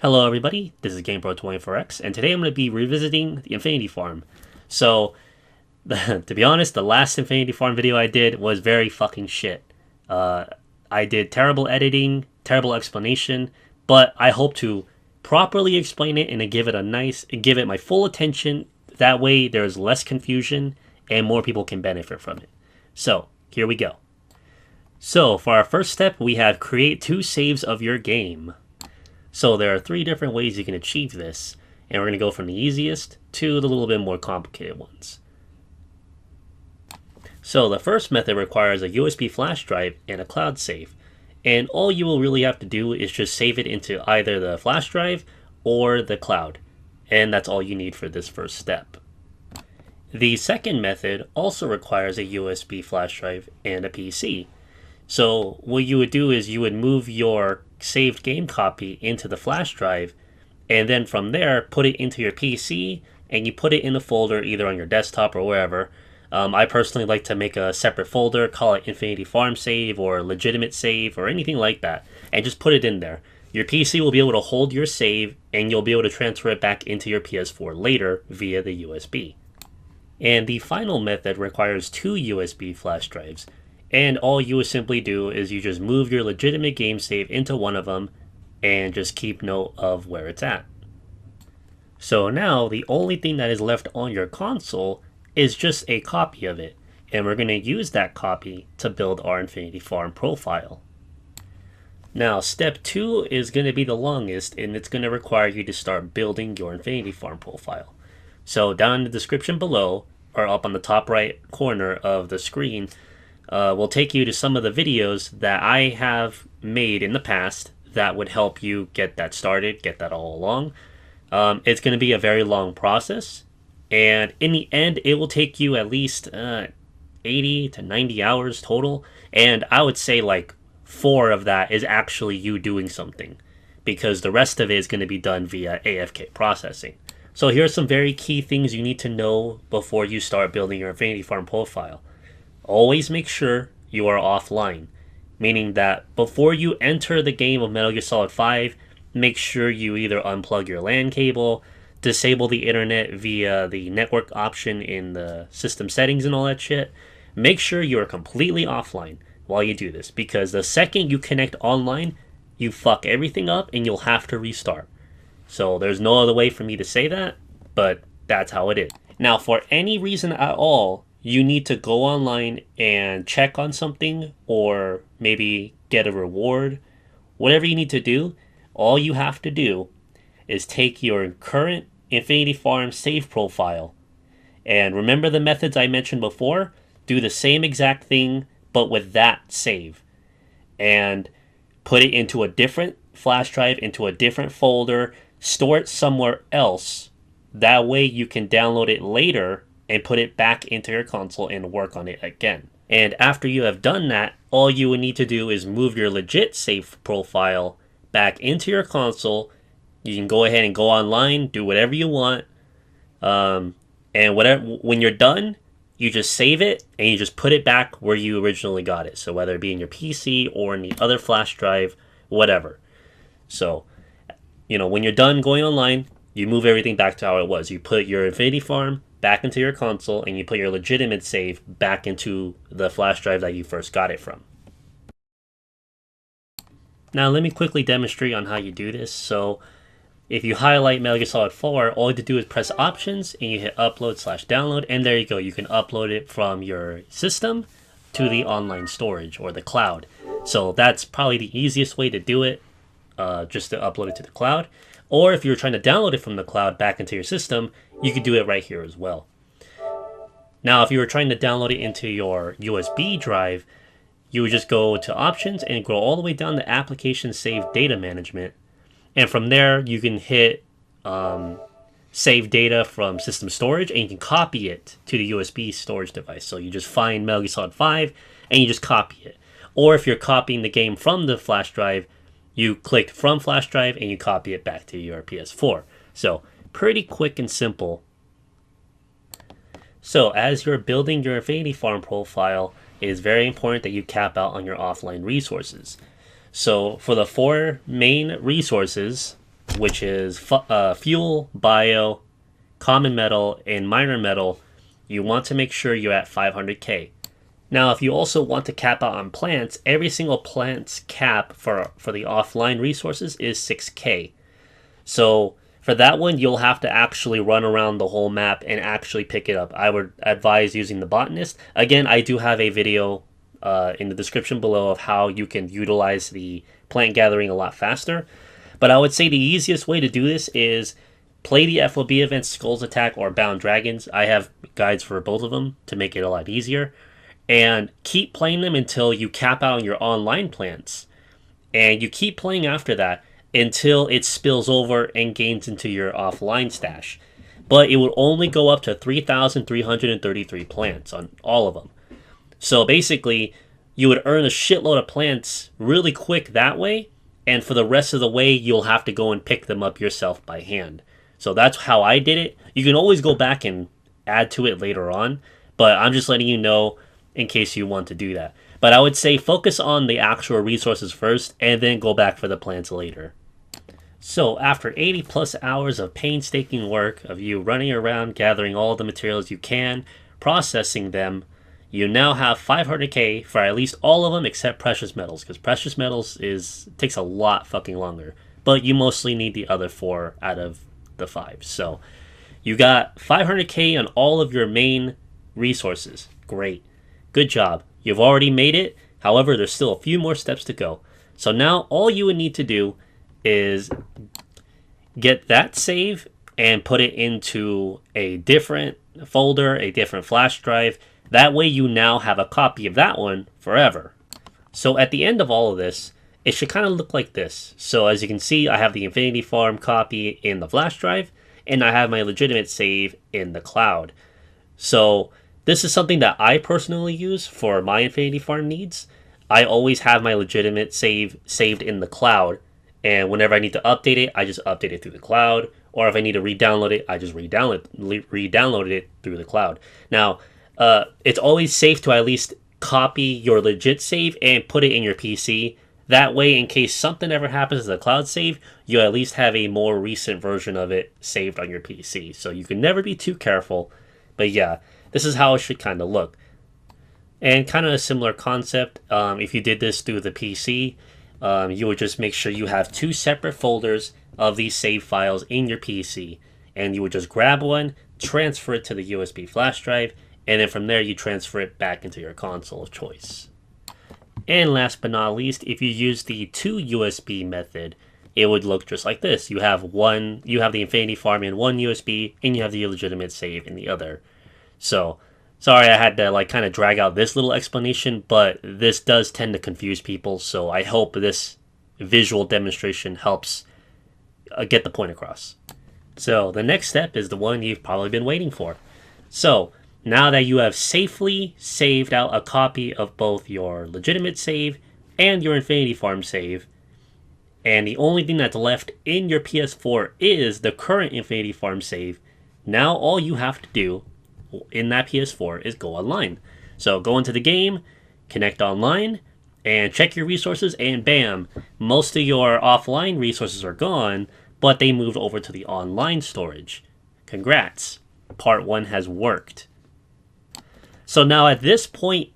Hello everybody, this is GamePro24X, and today I'm going to be revisiting the Infinity Farm. So, to be honest, the last Infinity Farm video I did was very fucking shit. I did terrible editing, terrible explanation, but I hope to properly explain it and to give it my full attention. That way there's less confusion and more people can benefit from it. So, here we go. So, for our first step, we have create 2 saves of your game. So there are 3 different ways you can achieve this, and we're going to go from the easiest to the little bit more complicated ones. So the first method requires a USB flash drive and a cloud save, and all you will really have to do is just save it into either the flash drive or the cloud, and that's all you need for this first step. The second method also requires a USB flash drive and a PC. So what you would do is you would move your saved game copy into the flash drive, and then from there put it into your PC, and you put it in a folder either on your desktop or wherever. I personally like to make a separate folder, call it Infinity Farm Save or Legitimate Save or anything like that, and just put it in there. Your PC will be able to hold your save, and you'll be able to transfer it back into your PS4 later via the USB. And the final method requires 2 USB flash drives. And all you would simply do is you just move your legitimate game save into one of them and just keep note of where it's at. So now the only thing that is left on your console is just a copy of it, and we're going to use that copy to build our Infinity Farm profile. Now step 2 is going to be the longest, and it's going to require you to start building your Infinity Farm profile. So down in the description below, or up on the top right corner of the screen, will take you to some of the videos that I have made in the past that would help you get that started, get that all along. It's going to be a very long process, and in the end it will take you at least 80 to 90 hours total, and I would say like 4 of that is actually you doing something, because the rest of it is going to be done via AFK processing. So here are some very key things you need to know before you start building your Infinity Farm profile. Always make sure you are offline, meaning that before you enter the game of Metal Gear Solid 5, make sure you either unplug your LAN cable, disable the internet via the network option in the system settings and all that shit. Make sure you are completely offline while you do this, because the second you connect online, you fuck everything up and you'll have to restart. So there's no other way for me to say that, but that's how it is. Now, for any reason at all, you need to go online and check on something, or maybe get a reward. Whatever you need to do, all you have to do is take your current Infinity Farm save profile, and remember the methods I mentioned before? Do the same exact thing, but with that save, and put it into a different flash drive, into a different folder, store it somewhere else. That way you can download it later and put it back into your console and work on it again. And after you have done that, all you would need to do is move your legit save profile back into your console. You can go ahead and go online, do whatever you want, and when you're done, you just save it and you just put it back where you originally got it. So whether it be in your PC or in the other flash drive, whatever. So, when you're done going online, you move everything back to how it was. You put your Infinity Farm back into your console, and you put your legitimate save back into the flash drive that you first got it from. Now let me quickly demonstrate on how you do this. So if you highlight Metal Gear Solid 4, all you have to do is press options and you hit upload/download, and there you go. You can upload it from your system to the online storage or the cloud. So that's probably the easiest way to do it, just to upload it to the cloud. Or if you're trying to download it from the cloud back into your system, you could do it right here as well. Now, if you were trying to download it into your USB drive, you would just go to options and go all the way down to application save data management. And from there, you can hit save data from system storage, and you can copy it to the USB storage device. So you just find Metal Gear Solid 5 and you just copy it. Or if you're copying the game from the flash drive, you click from flash drive and you copy it back to your PS4. So pretty quick and simple. So as you're building your Infinity Farm profile, it is very important that you cap out on your offline resources. So for the 4 main resources, which is fuel, bio, common metal, and minor metal, you want to make sure you're at 500k. Now, if you also want to cap out on plants, every single plant's cap for the offline resources is 6k. So for that one, you'll have to actually run around the whole map and actually pick it up. I would advise using the botanist. Again, I do have a video in the description below of how you can utilize the plant gathering a lot faster. But I would say the easiest way to do this is play the FOB events Skulls Attack or Bound Dragons. I have guides for both of them to make it a lot easier. And keep playing them until you cap out on your online plants. And you keep playing after that until it spills over and gains into your offline stash. But it will only go up to 3,333 plants on all of them. So basically, you would earn a shitload of plants really quick that way, and for the rest of the way, you'll have to go and pick them up yourself by hand. So that's how I did it. You can always go back and add to it later on, but I'm just letting you know in case you want to do that. But I would say focus on the actual resources first, and then go back for the plants later. So after 80 plus hours of painstaking work of you running around gathering all the materials you can, processing them, you now have 500k for at least all of them except precious metals, because precious metals takes a lot fucking longer. But you mostly need the other 4 out of the 5. So you got 500k on all of your main resources. Great. Good job. You've already made it. However, there's still a few more steps to go. So now all you would need to do is get that save and put it into a different folder, a different flash drive. That way you now have a copy of that one forever. So at the end of all of this, it should kind of look like this. So as you can see, I have the Infinity Farm copy in the flash drive, and I have my legitimate save in the cloud. So this is something that I personally use for my Infinity Farm needs. I always have my legitimate save saved in the cloud, and whenever I need to update it, I just update it through the cloud. Or if I need to re-download it, I just re-download it through the cloud. Now, it's always safe to at least copy your legit save and put it in your PC. That way, in case something ever happens to the cloud save, you at least have a more recent version of it saved on your PC. So you can never be too careful. But yeah, this is how it should kind of look. And kind of a similar concept, if you did this through the PC, you would just make sure you have 2 separate folders of these save files in your PC. And you would just grab one, transfer it to the USB flash drive, and then from there you transfer it back into your console of choice. And last but not least, if you use the 2 USB method, it would look just like this. You have the Infinity Farm in one USB, and you have the legitimate save in the other. So, sorry I had to kind of drag out this little explanation, but this does tend to confuse people, so I hope this visual demonstration helps get the point across. So, the next step is the one you've probably been waiting for. So, now that you have safely saved out a copy of both your legitimate save and your Infinity Farm save, and the only thing that's left in your PS4 is the current Infinity Farm save, now all you have to do in that PS4 is go online. So go into the game, connect online, and check your resources, and bam, most of your offline resources are gone, but they moved over to the online storage. Congrats, part 1 has worked. So now at this point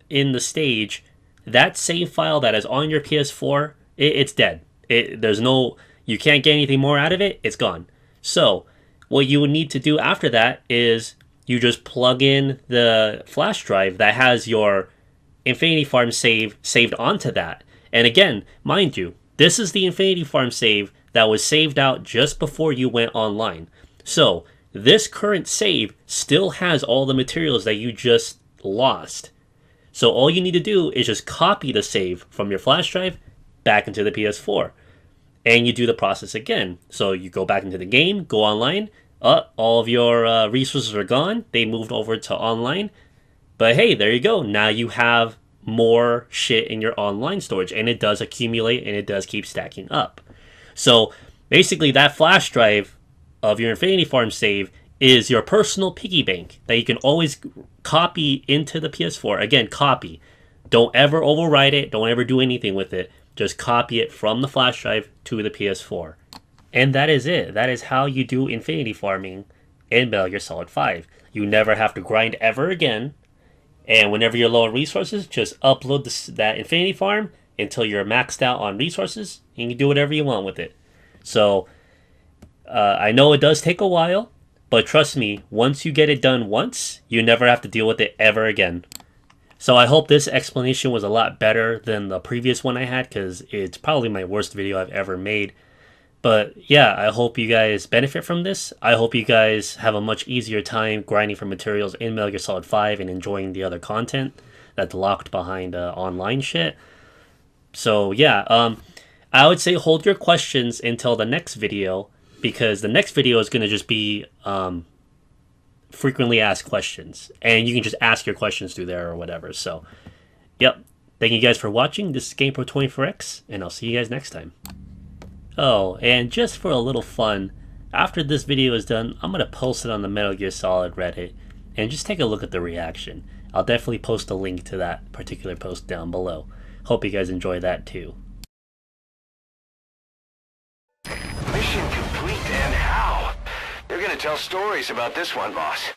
in the stage, that save file that is on your PS4, it's dead. You can't get anything more out of it, it's gone. So what you would need to do after that is you just plug in the flash drive that has your Infinity Farm save saved onto that. And again, mind you, this is the Infinity Farm save that was saved out just before you went online. So this current save still has all the materials that you just lost. So all you need to do is just copy the save from your flash drive back into the PS4. And you do the process again. So you go back into the game, go online, all of your resources are gone. They moved over to online. But hey, there you go. Now you have more shit in your online storage, and it does accumulate and it does keep stacking up. So basically that flash drive of your Infinity Farm save is your personal piggy bank that you can always copy into the PS4. Again, copy. Don't ever overwrite it. Don't ever do anything with it. Just copy it from the flash drive to the PS4. And that is it. That is how you do infinity farming in Metal Gear Solid 5. You never have to grind ever again. And whenever you're low on resources, just upload that infinity farm until you're maxed out on resources. And you can do whatever you want with it. So I know it does take a while, but trust me, once you get it done once, you never have to deal with it ever again. So I hope this explanation was a lot better than the previous one I had, because it's probably my worst video I've ever made. But yeah, I hope you guys benefit from this. I hope you guys have a much easier time grinding for materials in Metal Gear Solid 5 and enjoying the other content that's locked behind online shit. So yeah, I would say hold your questions until the next video, because the next video is going to just be frequently asked questions, and you can just ask your questions through there or whatever. So yep, thank you guys for watching. This is GamePro24X, and I'll see you guys next time. Oh, and just for a little fun, after this video is done, I'm going to post it on the Metal Gear Solid Reddit, and just take a look at the reaction. I'll definitely post a link to that particular post down below. Hope you guys enjoy that too. Mission complete, and how? They're gonna tell stories about this one, boss.